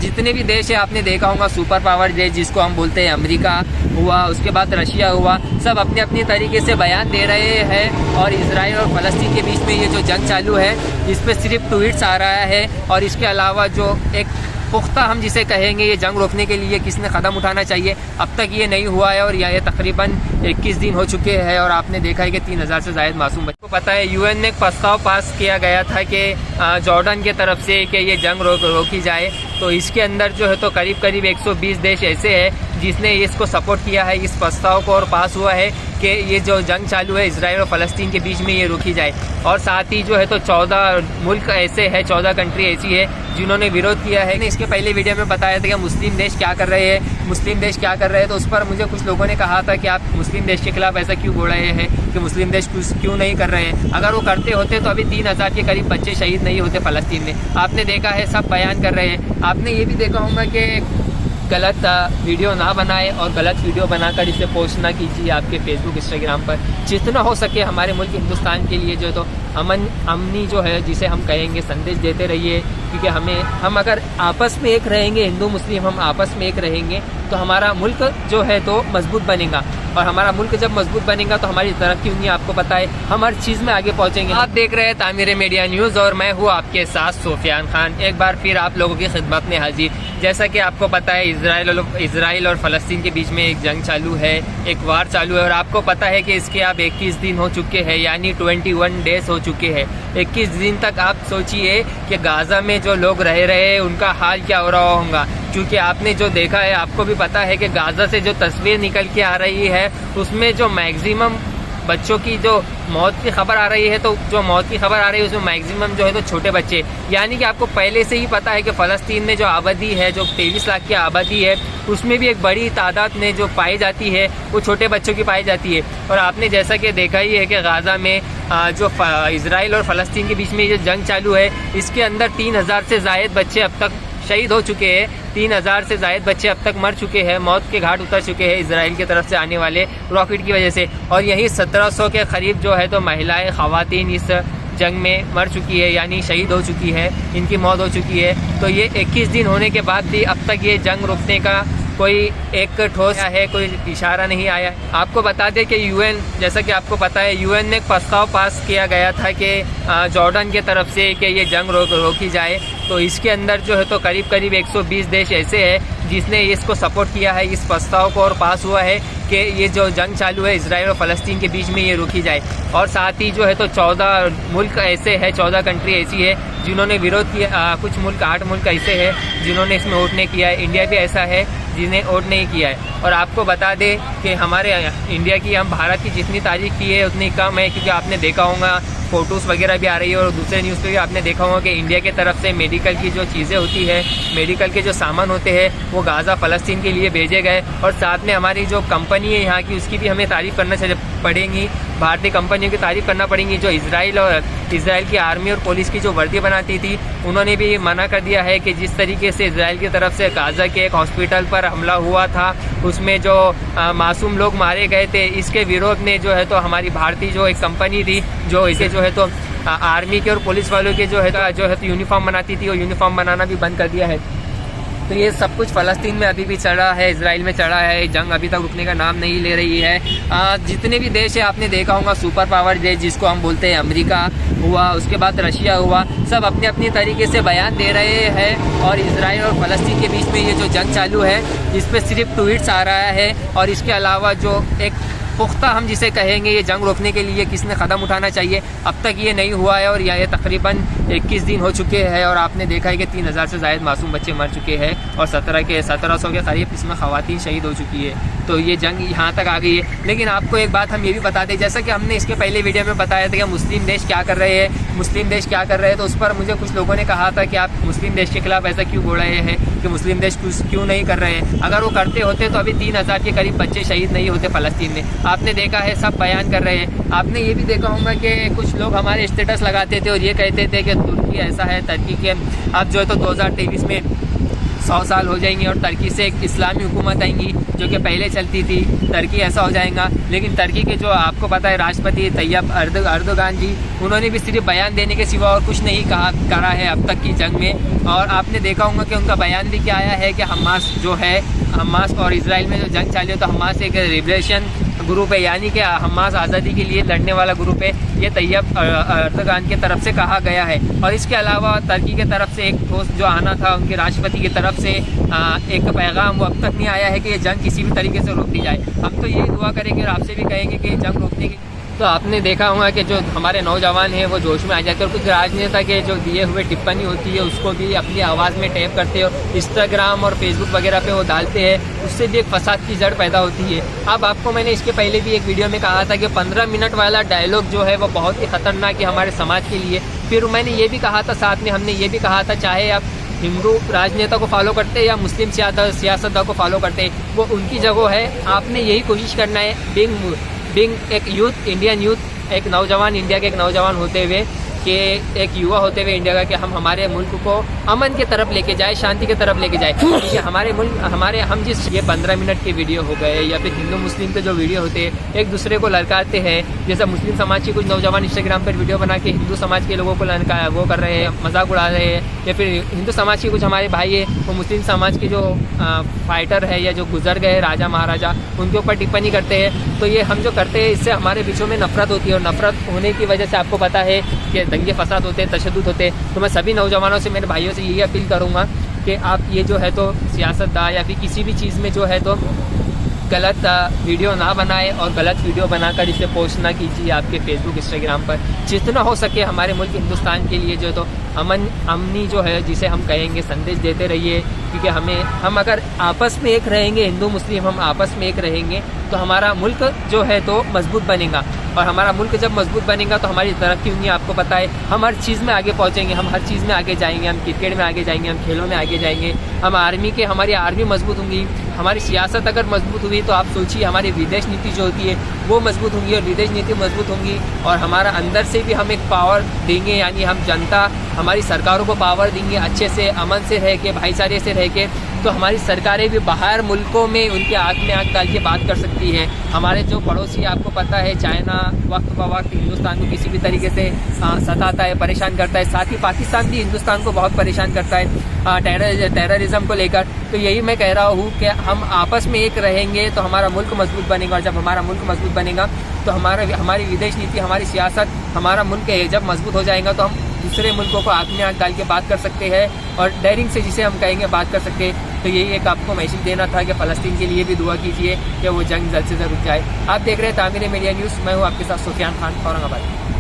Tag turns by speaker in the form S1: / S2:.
S1: जितने भी देश है आपने देखा होगा सुपर पावर देश जिसको हम बोलते हैं, अमेरिका हुआ, उसके बाद रशिया हुआ, सब अपने अपनी तरीके से बयान दे रहे हैं। और इजराइल और फ़लस्तीन के बीच में ये जो जंग चालू है इस पर सिर्फ ट्वीट्स आ रहा है। और इसके अलावा जो एक पुख्ता हम जिसे कहेंगे ये जंग रोकने के लिए किसने कदम उठाना चाहिए, अब तक ये नहीं हुआ है। और ये तकरीबन 21 दिन हो चुके हैं और आपने देखा है कि 3000 से ज़ायद मासूम बच्चों को पता है। यूएन ने एक प्रस्ताव पास किया गया था कि जॉर्डन के तरफ से कि ये जंग रोकी जाए। तो इसके अंदर जो है तो करीब करीब 120 देश ऐसे हैं जिसने इसको सपोर्ट किया है, इस प्रस्ताव को, और पास हुआ है कि ये जो जंग चालू है इजराइल और फ़लस्तीन के बीच में ये रोकी जाए। और साथ ही जो है तो 14 मुल्क ऐसे हैं, 14 कंट्री ऐसी है जिन्होंने विरोध किया है। इसके पहले वीडियो में बताया था कि मुस्लिम देश क्या कर रहे हैं, मुस्लिम देश क्या कर रहे हैं। तो उस पर मुझे कुछ लोगों ने कहा था कि आप मुस्लिम देश के खिलाफ ऐसा क्यों बोल रहे हैं कि मुस्लिम देश क्यों नहीं कर रहे हैं। अगर वो करते होते तो अभी 3000 के करीब बच्चे शहीद नहीं होते फ़लस्तीन में। आपने देखा है सब बयान कर रहे हैं। आपने ये भी देखा होगा कि गलत वीडियो ना बनाए और गलत वीडियो बनाकर इसे पोस्ट ना कीजिए आपके फेसबुक इंस्टाग्राम पर। जितना हो सके हमारे मुल्क हिंदुस्तान के लिए जो तो अमनी जो है जिसे हम कहेंगे संदेश देते रहिए। क्योंकि हम अगर आपस में एक रहेंगे, हिंदू मुस्लिम हम आपस में एक रहेंगे तो हमारा मुल्क जो है तो मजबूत बनेगा। और हमारा मुल्क जब मजबूत बनेगा तो हमारी तरक्की होगी। आपको पता है हम हर चीज़ में आगे पहुंचेंगे। आप देख रहे हैं तामीर मीडिया न्यूज़ और मैं हूँ आपके साथ सोफियान खान। एक बार फिर आप लोगों की खिदमत में हाजिर। जैसा कि आपको पता है इजराइल और फ़लस्तीन के बीच में एक जंग चालू है, एक वार चालू है। और आपको पता है कि इसके अब 21 दिन हो चुके हैं, यानी 21 डेज हो चुके हैं। 21 दिन तक आप सोचिए कि गाज़ा में जो लोग रह रहे हैं उनका हाल क्या हो रहा होगा। क्योंकि आपने जो देखा है, आपको भी पता है कि गाज़ा से जो तस्वीर निकल के आ रही है उसमें जो मैक्सिमम बच्चों की जो मौत की खबर आ रही है, तो जो मौत की खबर आ रही है उसमें मैक्सिमम जो है तो छोटे बच्चे। यानी कि आपको पहले से ही पता है कि फ़लस्तीन में जो आबादी है, जो 23 लाख की आबादी है, उसमें भी एक बड़ी तादाद में जो पाई जाती है वो छोटे बच्चों की पाई जाती है। और आपने जैसा कि देखा ही है कि गाज़ा में जो इजराइल और फ़लस्तीन के बीच में जो जंग चालू है इसके अंदर 3000 से ज़ायद बच्चे अब तक शहीद हो चुके हैं। 3000 से ज़ायद बच्चे अब तक मर चुके हैं, मौत के घाट उतर चुके हैं इजराइल की तरफ से आने वाले रॉकेट की वजह से। और यही 1700 के करीब जो है तो महिलाएं, ख़वातीन इस जंग में मर चुकी है, यानी शहीद हो चुकी है, इनकी मौत हो चुकी है। तो ये 21 दिन होने के बाद भी अब तक ये जंग रोकने का कोई एक ठोस है, कोई इशारा नहीं आया। आपको बता दें कि यूएन, जैसा कि आपको पता है, यूएन ने एक प्रस्ताव पास किया गया था कि जॉर्डन के तरफ से कि ये जंग रोकी जाए। तो इसके अंदर जो है तो करीब करीब 120 देश ऐसे हैं जिसने इसको सपोर्ट किया है, इस प्रस्ताव को, और पास हुआ है कि ये जो जंग चालू है इजराइल और फ़लस्तीन के बीच में ये रोकी जाए। और साथ ही जो है तो 14 मुल्क ऐसे हैं, 14 कंट्री ऐसी है जिन्होंने विरोध किया। कुछ मुल्क, 8 मुल्क ऐसे हैं जिन्होंने इसमें वोट नहीं किया है। इंडिया भी ऐसा है जिन्हें वोट नहीं किया है। और आपको बता दें कि हमारे इंडिया की, हम भारत की जितनी तारीफ की है उतनी कम है। क्योंकि आपने देखा होगा फ़ोटोज़ वगैरह भी आ रही है और दूसरे न्यूज़ पे भी आपने देखा होगा कि इंडिया की तरफ से मेडिकल की जो चीज़ें होती है, मेडिकल के जो सामान होते हैं वो गाज़ा फ़लस्तीन के लिए भेजे गए। और साथ में हमारी जो कंपनी है यहाँ की उसकी भी हमें तारीफ़ करना पड़ेगी, भारतीय कंपनियों की तारीफ़ करना पड़ेगी। जो इजराइल की आर्मी और पुलिस की जो वर्दी बनाती थी उन्होंने भी मना कर दिया है कि जिस तरीके से इजराइल की तरफ से गाज़ा के एक हॉस्पिटल पर हमला हुआ था उसमें जो मासूम लोग मारे गए थे, इसके विरोध में जो है तो हमारी भारतीय जो एक कंपनी थी जो इसे जो है तो आर्मी के और पुलिस वालों के जो है तो यूनिफॉर्म बनाती थी, और यूनिफॉर्म बनाना भी बंद कर दिया है। तो ये सब कुछ फ़लस्तीन में अभी भी चढ़ा है, इजराइल में चढ़ा है। जंग अभी तक रुकने का नाम नहीं ले रही है। जितने भी देश है आपने देखा होगा सुपर पावर देश जिसको हम बोलते हैं, अमेरिका हुआ, उसके बाद रशिया हुआ, सब अपने अपनी तरीके से बयान दे रहे हैं। और इजराइल और फ़लस्तीन के बीच में ये जो जंग चालू है इस पर सिर्फ ट्वीट्स आ रहा है। और इसके अलावा जो एक पुख्ता हम जिसे कहेंगे ये जंग रोकने के लिए किसने कदम उठाना चाहिए, अब तक ये नहीं हुआ है। और ये तकरीबन 21 दिन हो चुके हैं और आपने देखा है कि 3000 से ज़ायद मासूम बच्चे मर चुके हैं और 1700 के करीब इसमें ख़वातीन शहीद हो चुकी है। तो ये जंग यहाँ तक आ गई है। लेकिन आपको एक बात हम ये भी बता दें, जैसा कि हमने इसके पहले वीडियो में बताया था कि मुस्लिम देश क्या कर रहे हैं, मुस्लिम देश क्या कर रहे हैं। तो उस पर मुझे कुछ लोगों ने कहा था कि आप मुस्लिम देश के खिलाफ ऐसा क्यों बोल रहे हैं कि मुस्लिम देश क्यों नहीं कर रहे हैं। अगर वो करते होते तो अभी 3000 के करीब बच्चे शहीद नहीं होते फ़लस्तीन में। आपने देखा है सब बयान कर रहे हैं। आपने ये भी देखा होगा कि कुछ लोग हमारे स्टेटस लगाते थे और ये कहते थे कि तुर्की ऐसा है, तुर्की के अब जो है तो 2023 में 100 साल हो जाएंगे और तुर्की से एक इस्लामी हुकूमत आएंगी जो कि पहले चलती थी, तुर्की ऐसा हो जाएगा। लेकिन तुर्की के जो आपको पता है राष्ट्रपति तैयब अर्दोगान जी, उन्होंने भी सिर्फ बयान देने के सिवा और कुछ नहीं करा है अब तक की जंग में। और आपने देखा होगा कि उनका बयान भी क्या आया है कि हमास जो है, हमास और इजराइल में जो जंग चालू है, तो हमास एक लिबरेशन ग्रुप है, यानी कि हमास आज़ादी के लिए लड़ने वाला ग्रुप है, ये तैयब अर्दोगान की तरफ से कहा गया है। और इसके अलावा तुर्की की तरफ से एक ठोस जो आना था उनके राष्ट्रपति की तरफ से एक पैगाम, वो अब तक नहीं आया है कि ये जंग किसी भी तरीके से रोक दी जाए। हम तो यही दुआ करेंगे और आपसे भी कहेंगे कि जंग रोकने की। तो आपने देखा होगा कि जो हमारे नौजवान हैं वो जोश में आ जाते हैं और कुछ राजनेता के जो दिए हुए टिप्पणी होती है उसको भी अपनी आवाज़ में टैप करते हैं और इंस्टाग्राम और फेसबुक वगैरह पे वो डालते हैं, उससे भी एक फसाद की जड़ पैदा होती है। अब आपको मैंने इसके पहले भी एक वीडियो में कहा था कि 15 मिनट वाला डायलॉग जो है वो बहुत ही ख़तरनाक है हमारे समाज के लिए। फिर मैंने ये भी कहा था, साथ में हमने ये भी कहा था, चाहे आप हिंदू राजनेता को फॉलो करते हैं या मुस्लिम सियासतदान को फॉलो करते हैं, वो उनकी जगह है। आपने यही कोशिश करना है बिंग एक यूथ, इंडियन यूथ, एक नौजवान, इंडिया के एक नौजवान होते हुए, कि एक युवा होते हुए इंडिया का, कि हम हमारे मुल्क को अमन की तरफ लेके जाए, शांति की तरफ लेके जाए। क्योंकि हमारे मुल्क हम जिस ये 15 मिनट के वीडियो हो गए या फिर हिंदू मुस्लिम के जो वीडियो होते हैं एक दूसरे को लड़काते हैं, जैसा मुस्लिम समाज के कुछ नौजवान इंस्टाग्राम पर वीडियो बना के हिंदू समाज के लोगों को वो कर रहे हैं, मजाक उड़ा रहे हैं, या फिर हिंदू समाज के कुछ हमारे भाई है वो मुस्लिम समाज के जो फाइटर है या जो गुजर गए राजा महाराजा उनके ऊपर टिप्पणी करते हैं। तो ये हम जो करते हैं इससे हमारे बीचों में नफरत होती है और नफरत होने की वजह से आपको पता है कि दंगे फसाद होते हैं, तशद्दुद होते हैं। तो मैं सभी नौजवानों से, मेरे भाइयों से यही अपील करूँगा कि आप ये जो है तो सियासतदान या फिर किसी भी चीज़ में जो है तो गलत वीडियो ना बनाए और गलत वीडियो बनाकर इसे पोस्ट ना कीजिए आपके फेसबुक इंस्टाग्राम पर। जितना हो सके हमारे मुल्क हिंदुस्तान के लिए जो तो अमनी जो है जिसे हम कहेंगे संदेश देते रहिए, क्योंकि हम अगर आपस में एक रहेंगे, हिंदू मुस्लिम हम आपस में एक रहेंगे तो हमारा मुल्क जो है तो मजबूत बनेगा। और हमारा मुल्क जब मजबूत बनेगा तो हमारी तरक्की होंगी। आपको पता है हम हर चीज़ में आगे पहुंचेंगे, हम हर चीज़ में आगे जाएंगे, हम क्रिकेट में आगे जाएंगे, हम खेलों में आगे जाएंगे, हम हमारी आर्मी मजबूत होंगी, हमारी सियासत अगर मजबूत हुई तो आप सोचिए हमारी विदेश नीति जो होती है वो मजबूत होंगी, और विदेश नीति मजबूत होंगी और हमारा अंदर से भी हम एक पावर देंगे, यानी हम जनता हमारी सरकारों को पावर देंगे अच्छे से, अमन से रह के, भाईचारे से रह के। तो हमारी सरकारें भी बाहर मुल्कों में उनके आँख में आँख डाल के बात कर सकती हैं। हमारे जो पड़ोसी आपको पता है चाइना वक्त ब वक्त हिंदुस्तान को किसी भी तरीके से सताता है, परेशान करता है, साथ ही पाकिस्तान भी हिंदुस्तान को बहुत परेशान करता है टेररिज्म को लेकर। तो यही मैं कह रहा हूँ कि हम आपस में एक रहेंगे तो हमारा मुल्क मजबूत बनेगा, और जब हमारा मुल्क मजबूत बनेगा तो हमारी विदेश नीति, हमारी सियासत, हमारा मुल्क जब मजबूत हो जाएगा तो हम दूसरे मुल्कों को आँख में आँख डाल के बात कर सकते हैं और डेयरिंग से जिसे हम कहेंगे बात कर सकते हैं। तो यही एक आपको मैसेज देना था कि फ़लस्तीन के लिए भी दुआ कीजिए कि वो जंग जल्द से जल्द रुक जाए। आप देख रहे हैं तामीर मीडिया न्यूज़, मैं हूँ आपके साथ सुफियान खान, औरंगाबाद।